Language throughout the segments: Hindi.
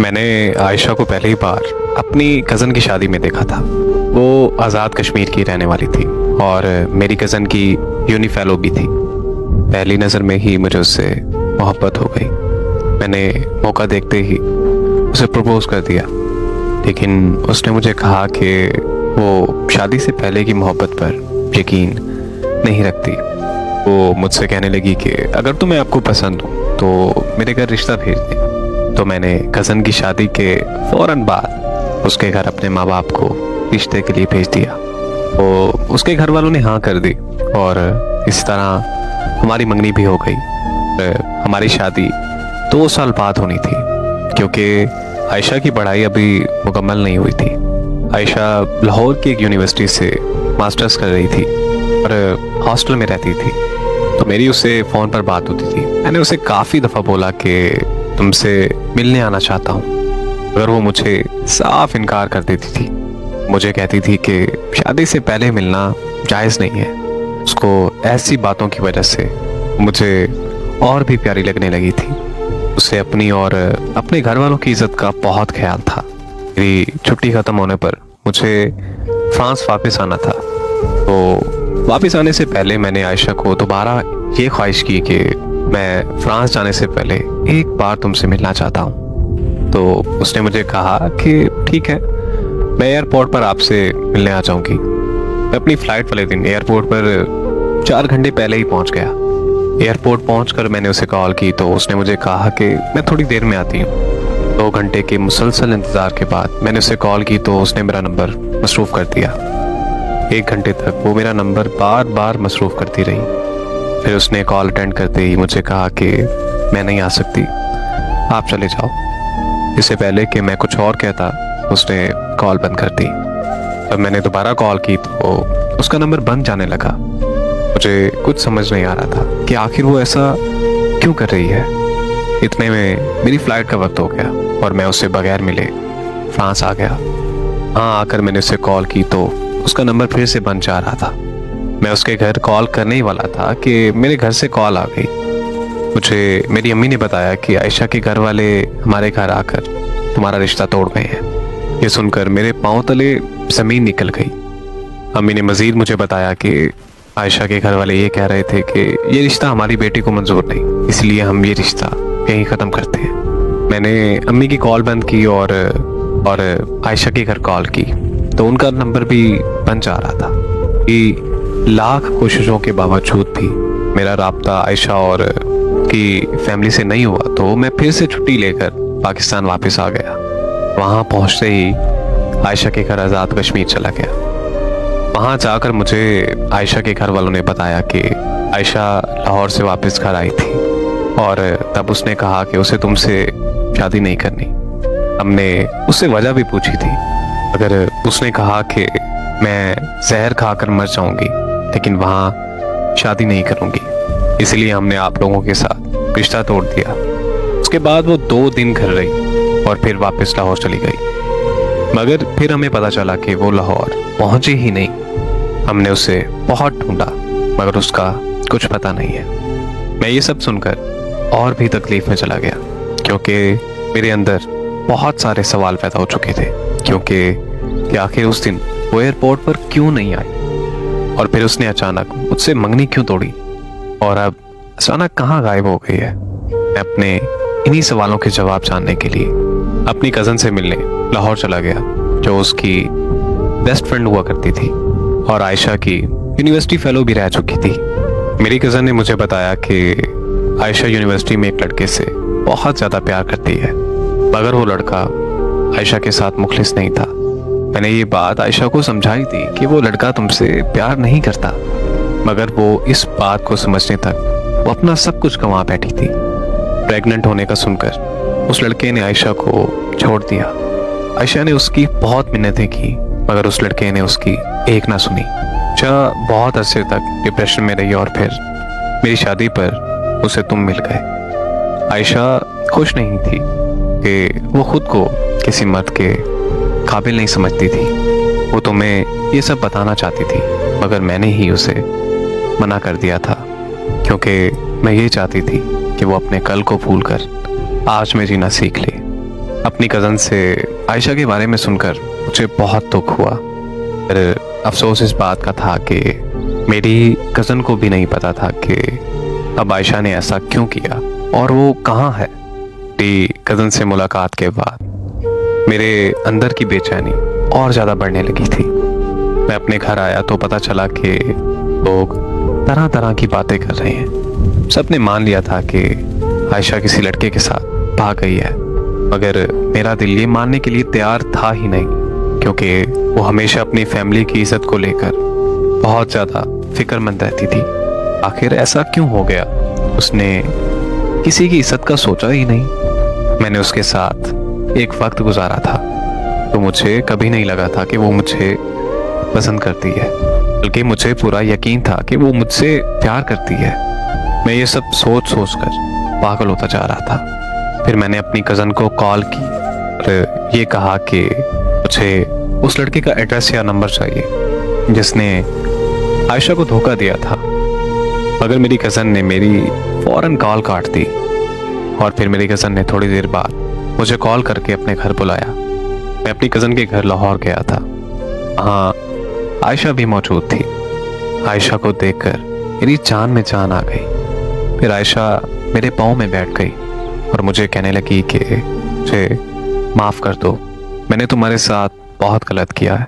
मैंने आयशा को पहली बार अपनी कज़न की शादी में देखा था। वो आज़ाद कश्मीर की रहने वाली थी और मेरी कज़न की यूनी फेलो भी थी। पहली नज़र में ही मुझे उससे मोहब्बत हो गई। मैंने मौका देखते ही उसे प्रपोज कर दिया, लेकिन उसने मुझे कहा कि वो शादी से पहले की मोहब्बत पर यकीन नहीं रखती। वो मुझसे कहने लगी कि अगर तुम्हें आपको पसंद हो तो मेरे घर रिश्ता भेज दे। तो मैंने कज़न की शादी के फ़ौरन बाद उसके घर अपने माँ बाप को रिश्ते के लिए भेज दिया। तो उसके घर वालों ने हाँ कर दी और इस तरह हमारी मंगनी भी हो गई। हमारी शादी 2 साल बाद होनी थी, क्योंकि आयशा की पढ़ाई अभी मुकम्मल नहीं हुई थी। आयशा लाहौर की एक यूनिवर्सिटी से मास्टर्स कर रही थी और हॉस्टल में रहती थी। तो मेरी उससे फ़ोन पर बात होती थी। मैंने उसे काफ़ी दफ़ा बोला कि तुमसे मिलने आना चाहता हूँ, मगर वो मुझे साफ इनकार कर देती थी। मुझे कहती थी कि शादी से पहले मिलना जायज़ नहीं है। उसको ऐसी बातों की वजह से मुझे और भी प्यारी लगने लगी थी। उसे अपनी और अपने घर वालों की इज्जत का बहुत ख्याल था। मेरी छुट्टी ख़त्म होने पर मुझे फ्रांस वापस आना था। तो वापस आने से पहले मैंने आयशा को दोबारा ये ख्वाहिश की कि मैं फ्रांस जाने से पहले एक बार तुमसे मिलना चाहता हूँ। तो उसने मुझे कहा कि ठीक है, मैं एयरपोर्ट पर आपसे मिलने आ जाऊँगी। मैं अपनी फ़्लाइट वाले दिन एयरपोर्ट पर 4 घंटे पहले ही पहुँच गया। एयरपोर्ट पहुँचकर मैंने उसे कॉल की तो उसने मुझे कहा कि मैं थोड़ी देर में आती हूँ। 2 घंटे के मुसलसल इंतज़ार के बाद मैंने उसे कॉल की तो उसने मेरा नंबर मसरूफ़ कर दिया। 1 घंटे तक वो मेरा नंबर बार बार मसरूफ़ करती रही। फिर उसने कॉल अटेंड करते ही मुझे कहा कि मैं नहीं आ सकती, आप चले जाओ। इससे पहले कि मैं कुछ और कहता उसने कॉल बंद कर दी। तब मैंने दोबारा कॉल की तो उसका नंबर बंद जाने लगा। मुझे कुछ समझ नहीं आ रहा था कि आखिर वो ऐसा क्यों कर रही है। इतने में मेरी फ़्लाइट का वक्त हो गया और मैं उससे बगैर मिले फ्रांस आ गया। हाँ, आकर मैंने उसे कॉल की तो उसका नंबर फिर से बंद जा रहा था। मैं उसके घर कॉल करने ही वाला था कि मेरे घर से कॉल आ गई। मुझे मेरी अम्मी ने बताया कि आयशा के घर वाले हमारे घर आकर तुम्हारा रिश्ता तोड़ गए हैं। ये सुनकर मेरे पांव तले ज़मीन निकल गई। अम्मी ने मज़ीद मुझे बताया कि आयशा के घर वाले ये कह रहे थे कि ये रिश्ता हमारी बेटी को मंजूर नहीं, इसलिए हम ये रिश्ता यहीं ख़त्म करते हैं। मैंने अम्मी की कॉल बंद की और आयशा के घर कॉल की तो उनका नंबर भी बंद जा रहा था। कि लाख कोशिशों के बावजूद भी मेरा राब्ता आयशा और की फैमिली से नहीं हुआ तो मैं फिर से छुट्टी लेकर पाकिस्तान वापस आ गया। वहाँ पहुँचते ही आयशा के घर आज़ाद कश्मीर चला गया। वहाँ जाकर मुझे आयशा के घर वालों ने बताया कि आयशा लाहौर से वापस घर आई थी और तब उसने कहा कि उसे तुमसे शादी नहीं करनी। हमने उससे वजह भी पूछी थी, अगर उसने कहा कि मैं जहर खाकर मर जाऊंगी लेकिन वहाँ शादी नहीं करूंगी, इसलिए हमने आप लोगों के साथ रिश्ता तोड़ दिया। उसके बाद वो 2 दिन घर रही और फिर वापस लाहौर चली गई। मगर फिर हमें पता चला कि वो लाहौर पहुंची ही नहीं। हमने उसे बहुत ढूंढा मगर उसका कुछ पता नहीं है। मैं ये सब सुनकर और भी तकलीफ में चला गया, क्योंकि मेरे अंदर बहुत सारे सवाल पैदा हो चुके थे। क्योंकि आखिर उस दिन वो एयरपोर्ट पर क्यों नहीं आई और फिर उसने अचानक मुझसे मंगनी क्यों तोड़ी और अब अचानक कहाँ गायब हो गई है। मैं अपने इन्हीं सवालों के जवाब जानने के लिए अपनी कज़न से मिलने लाहौर चला गया, जो उसकी बेस्ट फ्रेंड हुआ करती थी और आयशा की यूनिवर्सिटी फेलो भी रह चुकी थी। मेरी कज़न ने मुझे बताया कि आयशा यूनिवर्सिटी में एक लड़के से बहुत ज़्यादा प्यार करती है, मगर वो लड़का आयशा के साथ मुखलिस नहीं था। मैंने ये बात आयशा को समझाई थी कि वो लड़का तुमसे प्यार नहीं करता, मगर वो इस बात को समझने तक वो अपना सब कुछ गंवा बैठी थी। प्रेग्नेंट होने का सुनकर उस लड़के ने आयशा को छोड़ दिया। आयशा ने उसकी बहुत मिन्नतें की, मगर उस लड़के ने उसकी एक ना सुनी। आयशा बहुत अरसे तक डिप्रेशन में रही और फिर मेरी शादी पर उसे तुम मिल गए। आयशा खुश नहीं थी कि वो खुद को किसी मर्द के काबिल नहीं समझती थी। वो तुम्हें ये सब बताना चाहती थी, मगर मैंने ही उसे मना कर दिया था, क्योंकि मैं ये चाहती थी कि वो अपने कल को भूलकर आज में जीना सीख ले। अपनी कज़न से आयशा के बारे में सुनकर मुझे बहुत दुख हुआ। पर अफसोस इस बात का था कि मेरी कज़न को भी नहीं पता था कि अब आयशा ने ऐसा क्यों किया और वो कहाँ है। मेरी कज़न से मुलाकात के बाद मेरे अंदर की बेचैनी और ज़्यादा बढ़ने लगी थी। मैं अपने घर आया तो पता चला कि लोग तरह तरह की बातें कर रहे हैं। सबने मान लिया था कि आयशा किसी लड़के के साथ भाग गई है, मगर मेरा दिल ये मानने के लिए तैयार था ही नहीं, क्योंकि वो हमेशा अपनी फैमिली की इज्जत को लेकर बहुत ज़्यादा फिक्रमंद रहती थी। आखिर ऐसा क्यों हो गया? उसने किसी की इज्जत का सोचा ही नहीं। मैंने उसके साथ एक वक्त गुजारा था तो मुझे कभी नहीं लगा था कि वो मुझे पसंद करती है, बल्कि मुझे पूरा यकीन था कि वो मुझसे प्यार करती है। मैं ये सब सोच सोच कर पागल होता जा रहा था। फिर मैंने अपनी कज़न को कॉल की और ये कहा कि मुझे उस लड़के का एड्रेस या नंबर चाहिए जिसने आयशा को धोखा दिया था। मगर मेरी कज़न ने मेरी फ़ौरन कॉल काट दी और फिर मेरी कज़न ने थोड़ी देर बाद मुझे कॉल करके अपने घर बुलाया। मैं अपनी कज़न के घर लाहौर गया था। हाँ, आयशा भी मौजूद थी। आयशा को देखकर मेरी जान में जान आ गई। फिर आयशा मेरे पाँव में बैठ गई और मुझे कहने लगी कि मुझे माफ़ कर दो, मैंने तुम्हारे साथ बहुत गलत किया है।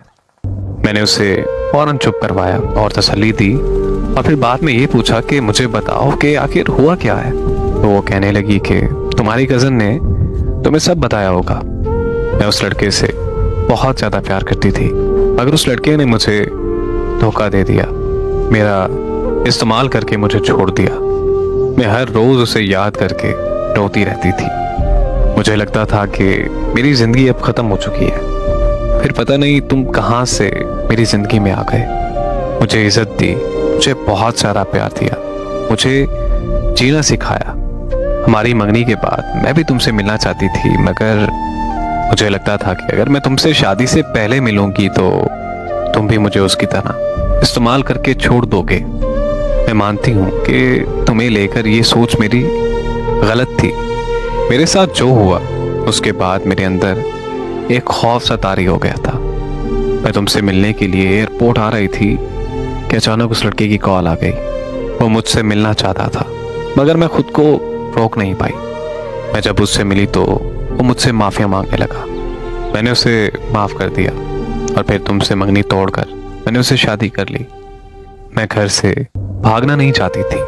मैंने उसे फ़ौरन चुप करवाया और तसल्ली दी और फिर बाद में ये पूछा कि मुझे बताओ कि आखिर हुआ क्या है। तो वो कहने लगी कि तुम्हारी कज़न ने तुम्हें सब बताया होगा। मैं उस लड़के से बहुत ज़्यादा प्यार करती थी, मगर उस लड़के ने मुझे धोखा दे दिया, मेरा इस्तेमाल करके मुझे छोड़ दिया। मैं हर रोज़ उसे याद करके रोती रहती थी। मुझे लगता था कि मेरी ज़िंदगी अब ख़त्म हो चुकी है। फिर पता नहीं तुम कहाँ से मेरी ज़िंदगी में आ गए। मुझे इज़्ज़त दी, मुझे बहुत सारा प्यार दिया, मुझे जीना सिखाया। हमारी मंगनी के बाद मैं भी तुमसे मिलना चाहती थी, मगर मुझे लगता था कि अगर मैं तुमसे शादी से पहले मिलूंगी तो तुम भी मुझे उसकी तरह इस्तेमाल करके छोड़ दोगे। मैं मानती हूँ कि तुम्हें लेकर ये सोच मेरी गलत थी। मेरे साथ जो हुआ उसके बाद मेरे अंदर एक खौफ सा तारी हो गया था। मैं तुमसे मिलने के लिए एयरपोर्ट आ रही थी कि अचानक उस लड़के की कॉल आ गई। वो मुझसे मिलना चाहता था, मगर मैं खुद को रोक नहीं पाई। मैं जब उससे मिली तो वो मुझसे माफ़िया मांगने लगा। मैंने उसे माफ़ कर दिया और फिर तुमसे मंगनी तोड़कर मैंने उसे शादी कर ली। मैं घर से भागना नहीं चाहती थी,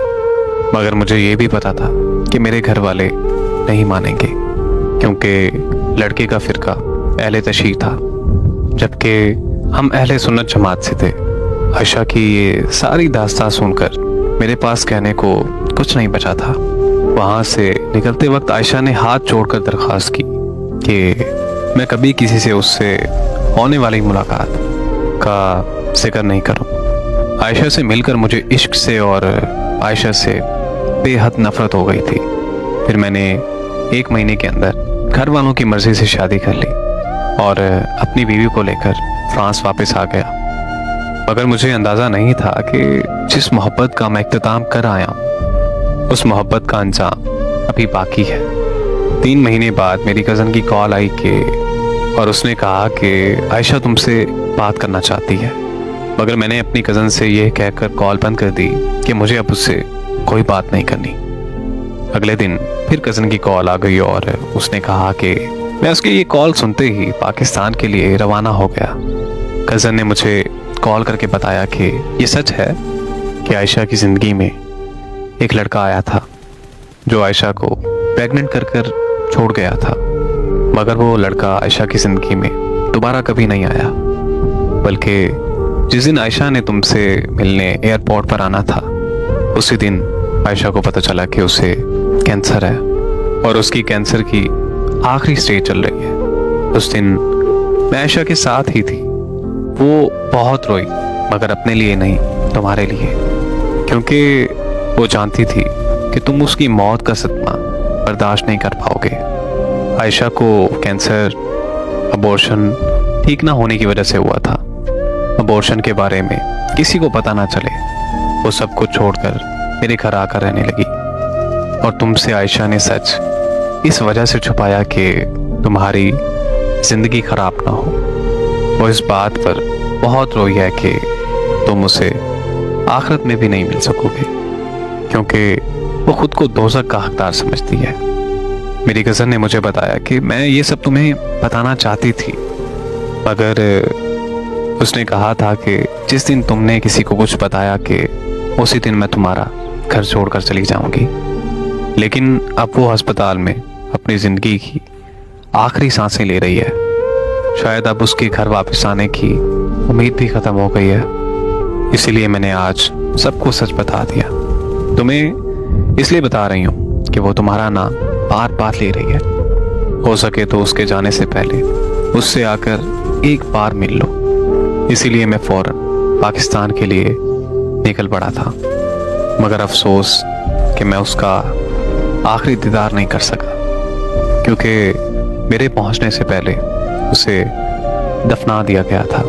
मगर मुझे ये भी पता था कि मेरे घर वाले नहीं मानेंगे, क्योंकि लड़के का फ़िरका अहले तशय्युअ था, जबकि हम अहले सुन्नत जमात से थे। आयशा की ये सारी दास्तां सुनकर मेरे पास कहने को कुछ नहीं बचा था। वहाँ से निकलते वक्त आयशा ने हाथ जोड़कर दरख्वास्त की कि मैं कभी किसी से उससे होने वाली मुलाकात का जिक्र नहीं करूं। आयशा से मिलकर मुझे इश्क से और आयशा से बेहद नफरत हो गई थी। फिर मैंने 1 महीने के अंदर घर वालों की मर्ज़ी से शादी कर ली और अपनी बीवी को लेकर फ्रांस वापस आ गया। मगर मुझे अंदाज़ा नहीं था कि जिस मोहब्बत का मैं इख्तिताम कर आया हूँ उस मोहब्बत का अंजाम अभी बाकी है। 3 महीने बाद मेरी कज़न की कॉल आई और उसने कहा कि आयशा तुमसे बात करना चाहती है, मगर मैंने अपनी कज़न से यह कहकर कॉल बंद कर दी कि मुझे अब उससे कोई बात नहीं करनी। अगले दिन फिर कज़न की कॉल आ गई और उसने कहा कि मैं उसकी ये कॉल सुनते ही पाकिस्तान के लिए रवाना हो गया। कज़न ने मुझे कॉल करके बताया कि ये सच है कि आयशा की ज़िंदगी में एक लड़का आया था जो आयशा को प्रेग्नेंट कर छोड़ गया था, मगर वो लड़का आयशा की ज़िंदगी में दोबारा कभी नहीं आया, बल्कि जिस दिन आयशा ने तुमसे मिलने एयरपोर्ट पर आना था उसी दिन आयशा को पता चला कि उसे कैंसर है और उसकी कैंसर की आखिरी स्टेज चल रही है। उस दिन मैं आयशा के साथ ही थी। वो बहुत रोई, मगर अपने लिए नहीं, तुम्हारे लिए, क्योंकि वो जानती थी कि तुम उसकी मौत का सदमा बर्दाश्त नहीं कर पाओगे। आयशा को कैंसर अबॉर्शन ठीक ना होने की वजह से हुआ था। अबॉर्शन के बारे में किसी को पता ना चले, वो सब कुछ छोड़कर मेरे घर आकर रहने लगी। और तुमसे आयशा ने सच इस वजह से छुपाया कि तुम्हारी जिंदगी खराब ना हो। वो इस बात पर बहुत रोई है कि तुम उसे आखिरत में भी नहीं मिल सकोगे, क्योंकि वो खुद को दोज़ख का हकदार समझती है। मेरी कज़न ने मुझे बताया कि मैं ये सब तुम्हें बताना चाहती थी, मगर उसने कहा था कि जिस दिन तुमने किसी को कुछ बताया कि उसी दिन मैं तुम्हारा घर छोड़कर चली जाऊंगी। लेकिन अब वो अस्पताल में अपनी ज़िंदगी की आखिरी सांसें ले रही है। शायद अब उसके घर वापस आने की उम्मीद भी ख़त्म हो गई है। इसीलिए मैंने आज सबको सच बता दिया। तुम्हें इसलिए बता रही हूँ कि वो तुम्हारा नाम बार बार ले रही है। हो सके तो उसके जाने से पहले उससे आकर एक बार मिल लो। इसीलिए मैं फौरन पाकिस्तान के लिए निकल पड़ा था, मगर अफसोस कि मैं उसका आखिरी दीदार नहीं कर सका, क्योंकि मेरे पहुंचने से पहले उसे दफना दिया गया था।